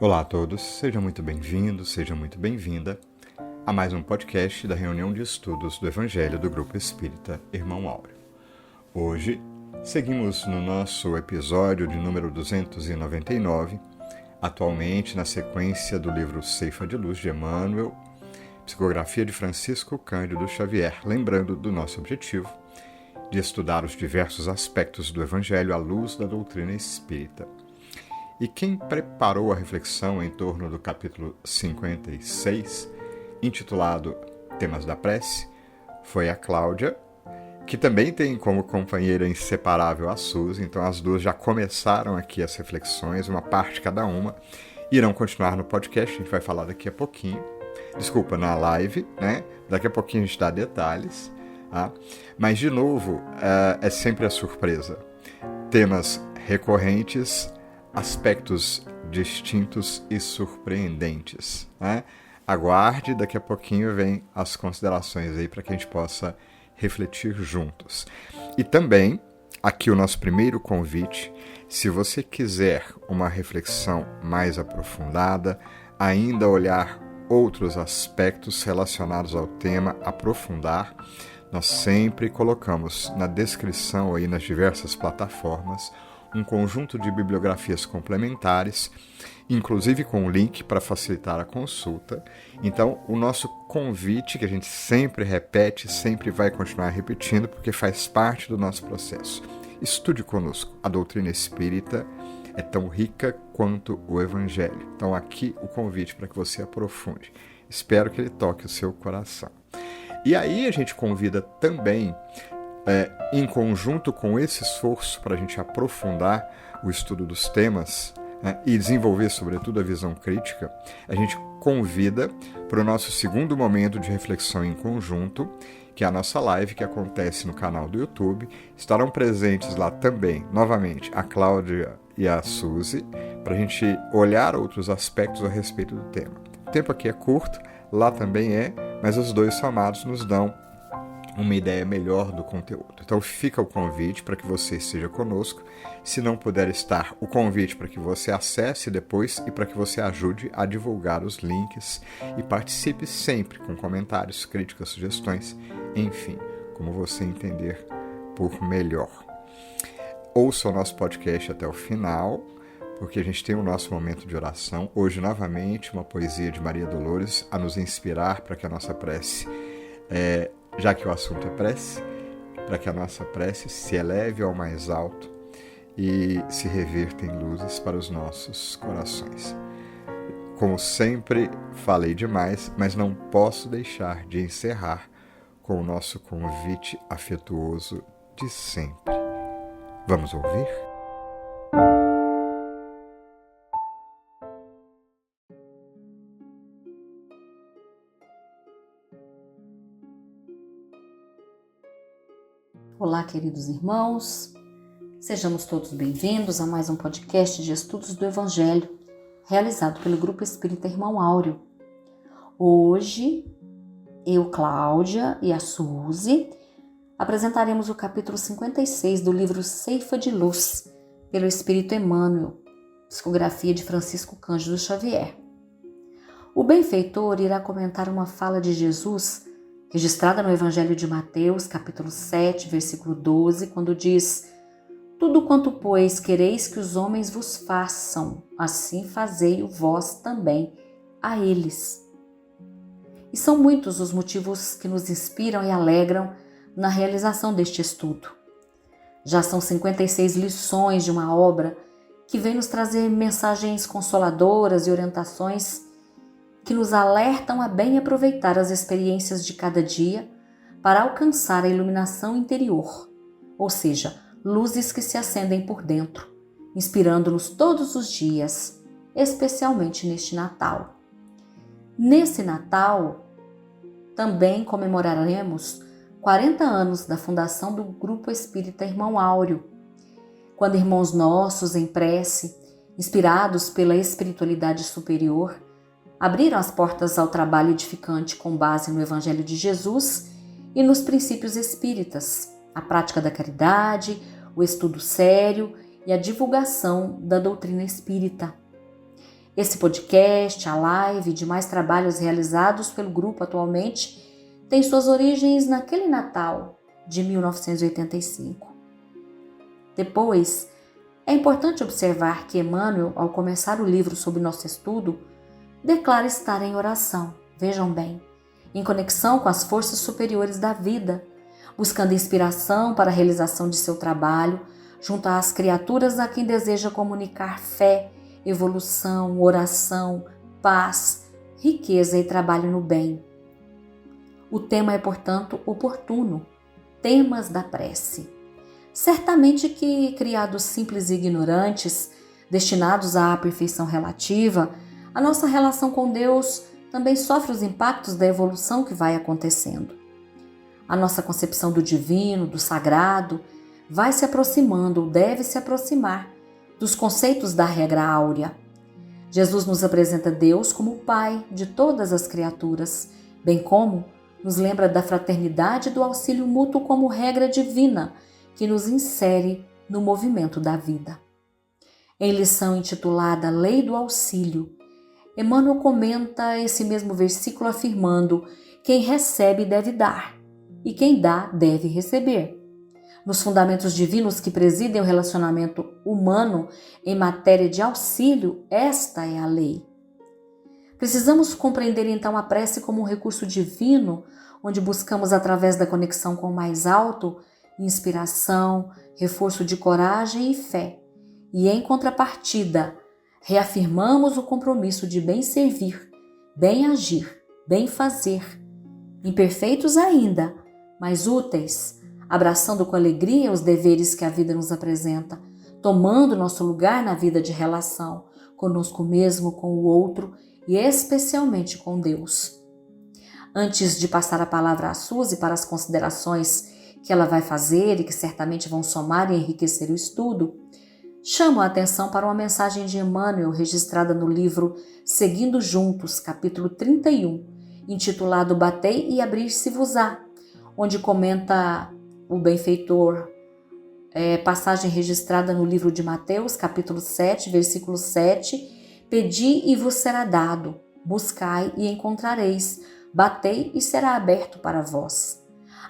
Olá a todos, seja muito bem-vindo, seja muito bem-vinda a mais um podcast da reunião de estudos do Evangelho do Grupo Espírita Irmão Áureo. Hoje, seguimos no nosso episódio de número 299, atualmente na sequência do livro Ceifa de Luz de Emmanuel, psicografia de Francisco Cândido Xavier, lembrando do nosso objetivo de estudar os diversos aspectos do Evangelho à luz da doutrina espírita. E quem preparou a reflexão em torno do capítulo 56, intitulado Temas da Prece, foi a Cláudia, que também tem como companheira inseparável a Suzy. Então as duas já começaram aqui as reflexões, uma parte cada uma, irão continuar no podcast, a gente vai falar daqui a pouquinho, na live, né? Daqui a pouquinho a gente dá detalhes, tá? Mas de novo, é sempre a surpresa. Temas recorrentes, aspectos distintos e surpreendentes, né? Aguarde, daqui a pouquinho vem as considerações aí para que a gente possa refletir juntos. E também, aqui o nosso primeiro convite, se você quiser uma reflexão mais aprofundada, ainda olhar outros aspectos relacionados ao tema, aprofundar, nós sempre colocamos na descrição aí nas diversas plataformas um conjunto de bibliografias complementares, inclusive com um link para facilitar a consulta. Então, o nosso convite, que a gente sempre repete, sempre vai continuar repetindo, porque faz parte do nosso processo. Estude conosco. A doutrina espírita é tão rica quanto o Evangelho. Então, aqui o convite para que você aprofunde. Espero que ele toque o seu coração. E aí a gente convida também, em conjunto com esse esforço para a gente aprofundar o estudo dos temas, né, e desenvolver, sobretudo, a visão crítica, a gente convida para o nosso segundo momento de reflexão em conjunto, que é a nossa live, que acontece no canal do YouTube. Estarão presentes lá também, novamente, a Cláudia e a Suzy, para a gente olhar outros aspectos a respeito do tema. O tempo aqui é curto, lá também é, mas os dois somados nos dão uma ideia melhor do conteúdo. Então fica o convite para que você esteja conosco. Se não puder estar, o convite para que você acesse depois e para que você ajude a divulgar os links e participe sempre com comentários, críticas, sugestões, enfim, como você entender por melhor. Ouça o nosso podcast até o final, porque a gente tem o nosso momento de oração. Hoje, novamente, uma poesia de Maria Dolores a nos inspirar para que a nossa prece, já que o assunto é prece, para que a nossa prece se eleve ao mais alto e se reverta em luzes para os nossos corações. Como sempre, falei demais, mas não posso deixar de encerrar com o nosso convite afetuoso de sempre. Vamos ouvir? Olá, queridos irmãos, sejamos todos bem-vindos a mais um podcast de estudos do Evangelho, realizado pelo Grupo Espírita Irmão Áureo. Hoje, eu, Cláudia e a Suzy apresentaremos o capítulo 56 do livro Ceifa de Luz, pelo Espírito Emmanuel, psicografia de Francisco Cândido Xavier. O benfeitor irá comentar uma fala de Jesus registrada no Evangelho de Mateus, capítulo 7, versículo 12, quando diz: "Tudo quanto, pois, quereis que os homens vos façam, assim fazei-o vós também a eles." E são muitos os motivos que nos inspiram e alegram na realização deste estudo. Já são 56 lições de uma obra que vem nos trazer mensagens consoladoras e orientações que nos alertam a bem aproveitar as experiências de cada dia para alcançar a iluminação interior, ou seja, luzes que se acendem por dentro, inspirando-nos todos os dias, especialmente neste Natal. Nesse Natal, também comemoraremos 40 anos da fundação do Grupo Espírita Irmão Áureo, quando irmãos nossos em prece, inspirados pela espiritualidade superior, abriram as portas ao trabalho edificante com base no Evangelho de Jesus e nos princípios espíritas, a prática da caridade, o estudo sério e a divulgação da doutrina espírita. Esse podcast, a live e demais trabalhos realizados pelo grupo atualmente têm suas origens naquele Natal de 1985. Depois, é importante observar que Emmanuel, ao começar o livro sobre nosso estudo, declara estar em oração, vejam bem, em conexão com as forças superiores da vida, buscando inspiração para a realização de seu trabalho, junto às criaturas a quem deseja comunicar fé, evolução, oração, paz, riqueza e trabalho no bem. O tema é, portanto, oportuno, temas da prece. Certamente que, criados simples e ignorantes, destinados à perfeição relativa, a nossa relação com Deus também sofre os impactos da evolução que vai acontecendo. A nossa concepção do divino, do sagrado, vai se aproximando ou deve se aproximar dos conceitos da regra áurea. Jesus nos apresenta Deus como o Pai de todas as criaturas, bem como nos lembra da fraternidade e do auxílio mútuo como regra divina que nos insere no movimento da vida. Em lição intitulada Lei do Auxílio, Emmanuel comenta esse mesmo versículo afirmando: quem recebe deve dar, e quem dá deve receber. Nos fundamentos divinos que presidem o relacionamento humano em matéria de auxílio, esta é a lei. Precisamos compreender então a prece como um recurso divino, onde buscamos, através da conexão com o mais alto, inspiração, reforço de coragem e fé. E em contrapartida, reafirmamos o compromisso de bem servir, bem agir, bem fazer, imperfeitos ainda, mas úteis, abraçando com alegria os deveres que a vida nos apresenta, tomando nosso lugar na vida de relação, conosco mesmo, com o outro e especialmente com Deus. Antes de passar a palavra a Suzy para as considerações que ela vai fazer e que certamente vão somar e enriquecer o estudo, chamo a atenção para uma mensagem de Emmanuel registrada no livro Seguindo Juntos, capítulo 31, intitulado Batei e Abrir-se-vos-á, onde comenta o benfeitor, passagem registrada no livro de Mateus, capítulo 7, versículo 7, Pedi e vos será dado, buscai e encontrareis, batei e será aberto para vós.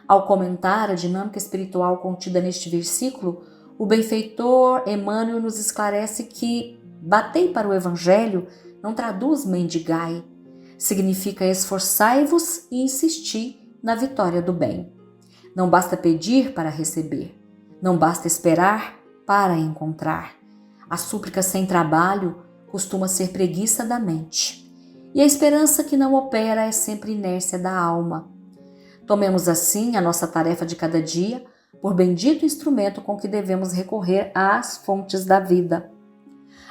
Ao comentar a dinâmica espiritual contida neste versículo, o benfeitor Emmanuel nos esclarece que batei para o Evangelho não traduz mendigai, significa esforçai-vos e insistir na vitória do bem. Não basta pedir para receber, não basta esperar para encontrar. A súplica sem trabalho costuma ser preguiça da mente, e a esperança que não opera é sempre inércia da alma. Tomemos assim a nossa tarefa de cada dia por bendito instrumento com que devemos recorrer às fontes da vida.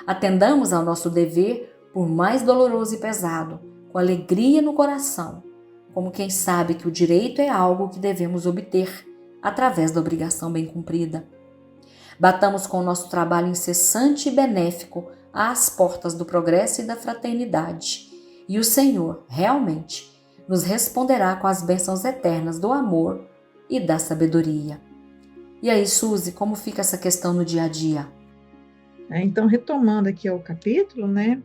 Atendamos ao nosso dever, por mais doloroso e pesado, com alegria no coração, como quem sabe que o direito é algo que devemos obter através da obrigação bem cumprida. Batamos com o nosso trabalho incessante e benéfico às portas do progresso e da fraternidade, e o Senhor, realmente, nos responderá com as bênçãos eternas do amor e da sabedoria. E aí, Suzy, como fica essa questão no dia a dia? Então, retomando aqui o capítulo, né?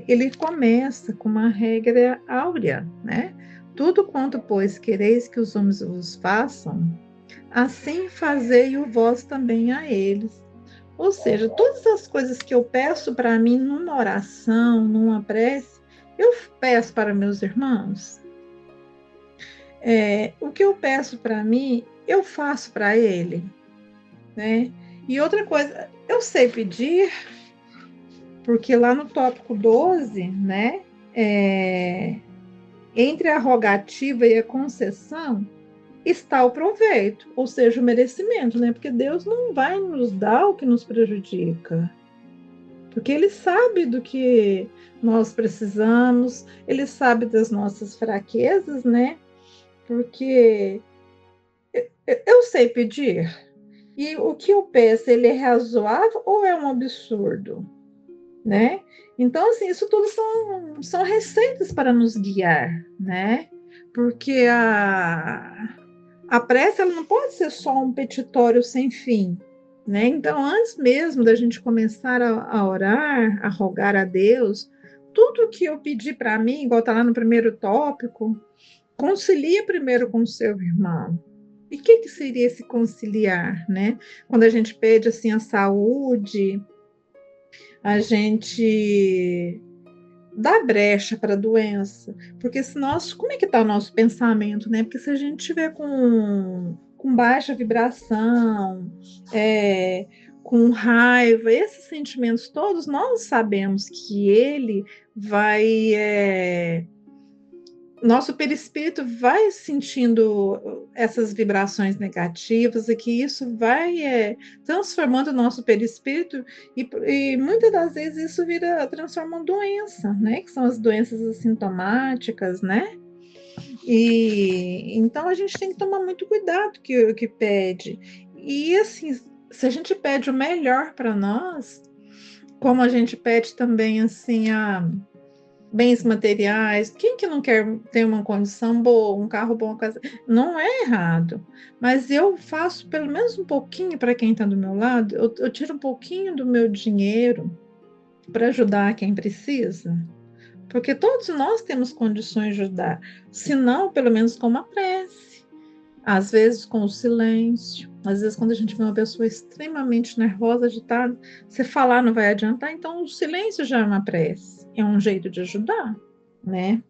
Ele começa com uma regra áurea, né? Tudo quanto, pois, quereis que os homens vos façam, assim fazei-o vós também a eles. Ou seja, todas as coisas que eu peço para mim numa oração, numa prece, eu peço para meus irmãos. O que eu peço para mim, eu faço para ele, né? E outra coisa, eu sei pedir, porque lá no tópico 12, né, entre a rogativa e a concessão está o proveito, ou seja, o merecimento, né? Porque Deus não vai nos dar o que nos prejudica, porque Ele sabe do que nós precisamos, Ele sabe das nossas fraquezas, né? Porque eu sei pedir, e o que eu peço, ele é razoável ou é um absurdo, né? Então, assim, isso tudo são receitas para nos guiar, né? Porque a prece, ela não pode ser só um petitório sem fim, né? Então, antes mesmo da gente começar a orar, a rogar a Deus, tudo que eu pedi para mim, igual está lá no primeiro tópico, concilia primeiro com o seu irmão. E o que seria esse conciliar, né? Quando a gente pede assim a saúde, a gente dá brecha para a doença, porque se nós, como é que está o nosso pensamento, né? Porque se a gente tiver com baixa vibração, com raiva, esses sentimentos todos, nós sabemos que ele vai nosso perispírito vai sentindo essas vibrações negativas e que isso vai transformando o nosso perispírito e muitas das vezes isso transforma uma doença, né? Que são as doenças assintomáticas, né? E então a gente tem que tomar muito cuidado com o que pede. E assim, se a gente pede o melhor para nós, como a gente pede também assim bens materiais, quem que não quer ter uma condição boa, um carro bom, não é errado, mas eu faço pelo menos um pouquinho para quem está do meu lado, eu tiro um pouquinho do meu dinheiro para ajudar quem precisa, porque todos nós temos condições de ajudar, se não, pelo menos com uma prece, às vezes com o silêncio, às vezes quando a gente vê uma pessoa extremamente nervosa, agitada, você falar não vai adiantar, então o silêncio já é uma prece, é um jeito de ajudar, né?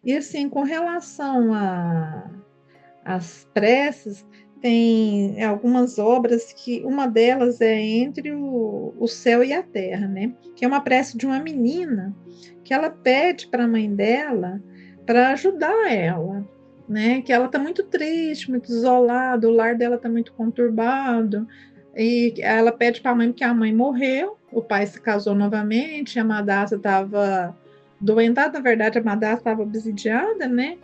E assim, com relação às preces, tem algumas obras que uma delas é entre o céu e a terra, né? Que é uma prece de uma menina que ela pede para a mãe dela para ajudar ela, né? Que ela está muito triste, muito isolada, o lar dela está muito conturbado, e ela pede para a mãe porque a mãe morreu, o pai se casou novamente, a madrasta estava doentada, na verdade a madrasta estava obsidiada, né?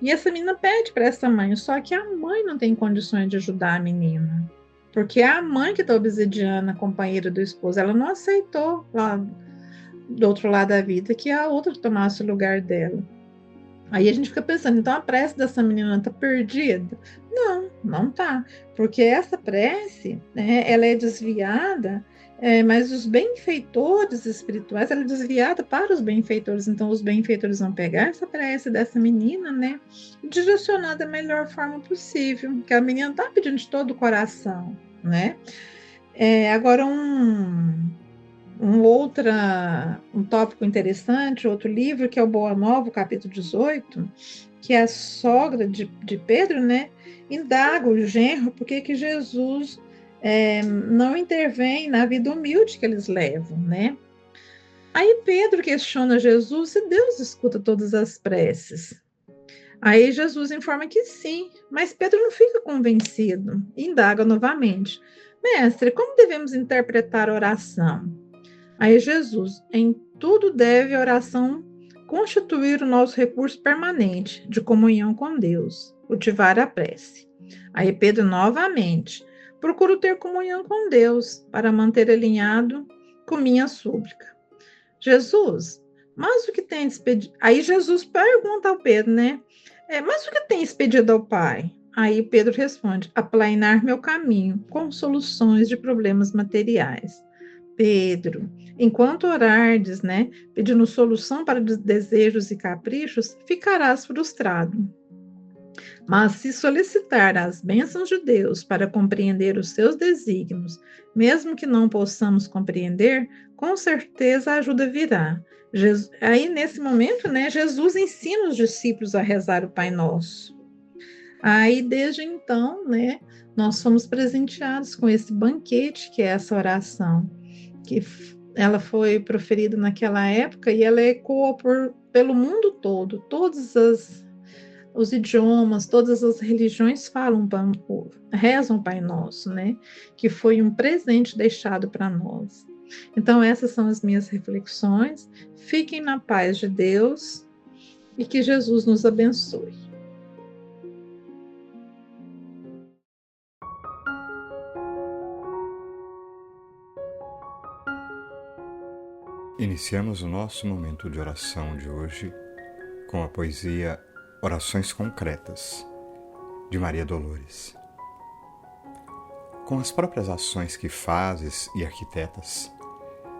E essa menina pede para essa mãe, só que a mãe não tem condições de ajudar a menina, porque é a mãe que está obsidiando a companheira do esposo, ela não aceitou lá do outro lado da vida que a outra tomasse o lugar dela. Aí a gente fica pensando, então a prece dessa menina está perdida? Não, não está, porque essa prece, né, ela é desviada, mas os benfeitores espirituais, ela é desviada para os benfeitores, então os benfeitores vão pegar essa prece dessa menina, né, e direcionar da melhor forma possível, que a menina está pedindo de todo o coração, né. Agora um tópico interessante, outro livro, que é o Boa Nova, o capítulo 18, que é a sogra de Pedro, né, indaga o genro por que Jesus não intervém na vida humilde que eles levam, né? Aí Pedro questiona Jesus se Deus escuta todas as preces. Aí Jesus informa que sim, mas Pedro não fica convencido, indaga novamente. Mestre, como devemos interpretar a oração? Aí Jesus, em tudo deve a oração constituir o nosso recurso permanente de comunhão com Deus, cultivar a prece. Aí Pedro novamente, procuro ter comunhão com Deus para manter alinhado com minha súplica. Jesus, mas o que tem expedido? Aí Jesus pergunta ao Pedro, né? Mas o que tem expedido ao Pai? Aí Pedro responde, aplainar meu caminho com soluções de problemas materiais. Pedro, enquanto orardes, né, pedindo solução para desejos e caprichos, ficarás frustrado. Mas se solicitar as bênçãos de Deus para compreender os seus desígnios, mesmo que não possamos compreender, com certeza a ajuda virá. Aí, nesse momento, né, Jesus ensina os discípulos a rezar o Pai Nosso. Aí, desde então, né, nós fomos presenteados com esse banquete, que é essa oração, que ela foi proferida naquela época e ela ecoa pelo mundo todo. Todos os idiomas, todas as religiões rezam o Pai Nosso, né? Que foi um presente deixado para nós. Então, essas são as minhas reflexões. Fiquem na paz de Deus e que Jesus nos abençoe. Iniciamos o nosso momento de oração de hoje com a poesia Orações Concretas, de Maria Dolores. com as próprias ações que fazes e arquitetas,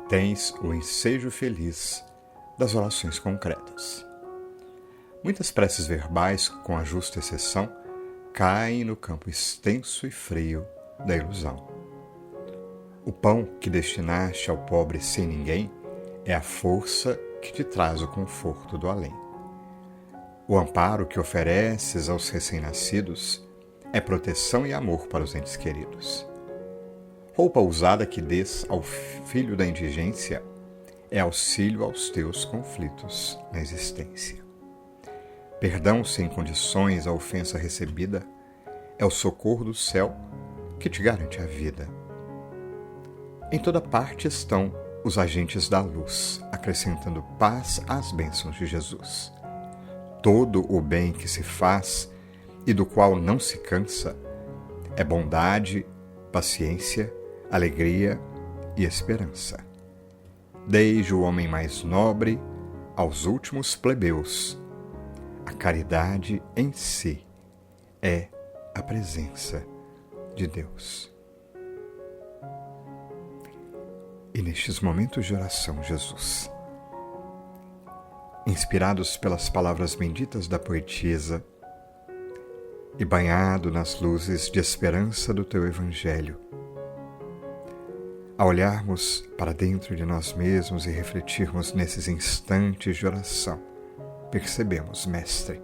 tens o ensejo feliz das orações concretas. Muitas preces verbais, com a justa exceção, caem no campo extenso e frio da ilusão. O pão que destinaste ao pobre sem ninguém é a força que te traz o conforto do além. O amparo que ofereces aos recém-nascidos é proteção e amor para os entes queridos. Roupa usada que dês ao filho da indigência é auxílio aos teus conflitos na existência. Perdão sem condições à ofensa recebida é o socorro do céu que te garante a vida. Em toda parte estão os agentes da luz, acrescentando paz às bênçãos de Jesus. Todo o bem que se faz e do qual não se cansa é bondade, paciência, alegria e esperança. Desde o homem mais nobre aos últimos plebeus, a caridade em si é a presença de Deus. E nestes momentos de oração, Jesus, inspirados pelas palavras benditas da poetisa e banhado nas luzes de esperança do teu Evangelho, ao olharmos para dentro de nós mesmos e refletirmos nesses instantes de oração, percebemos, Mestre,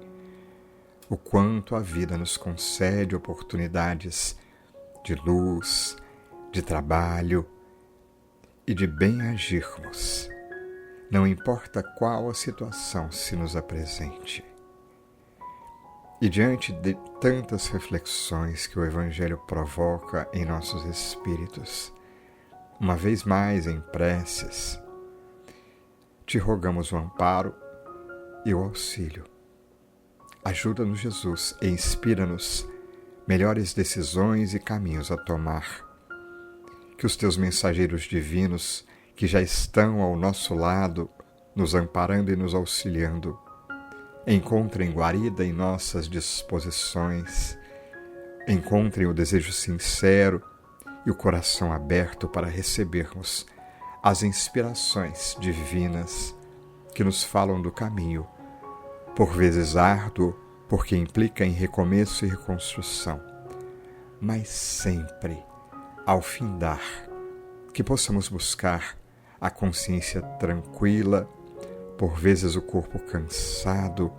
o quanto a vida nos concede oportunidades de luz, de trabalho e de bem agirmos, não importa qual a situação se nos apresente. E diante de tantas reflexões que o Evangelho provoca em nossos espíritos, uma vez mais em preces, te rogamos o amparo e o auxílio. Ajuda-nos, Jesus, e inspira-nos melhores decisões e caminhos a tomar. Que os teus mensageiros divinos, que já estão ao nosso lado, nos amparando e nos auxiliando, encontrem guarida em nossas disposições, encontrem o desejo sincero e o coração aberto para recebermos as inspirações divinas que nos falam do caminho, por vezes árduo, porque implica em recomeço e reconstrução, mas sempre, ao findar, que possamos buscar a consciência tranquila, por vezes o corpo cansado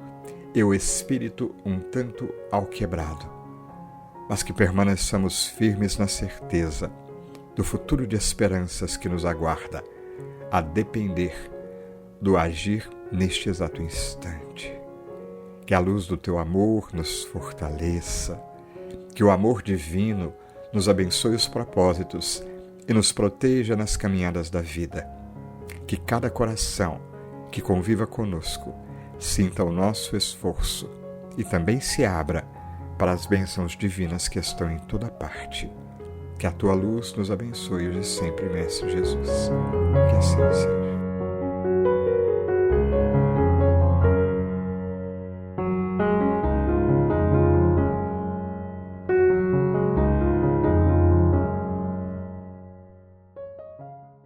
e o espírito um tanto alquebrado, mas que permaneçamos firmes na certeza do futuro de esperanças que nos aguarda, a depender do agir neste exato instante. Que a luz do teu amor nos fortaleça, que o amor divino nos abençoe os propósitos e nos proteja nas caminhadas da vida. Que cada coração que conviva conosco sinta o nosso esforço e também se abra para as bênçãos divinas que estão em toda parte. Que a tua luz nos abençoe hoje e sempre, Mestre Jesus. Que assim seja.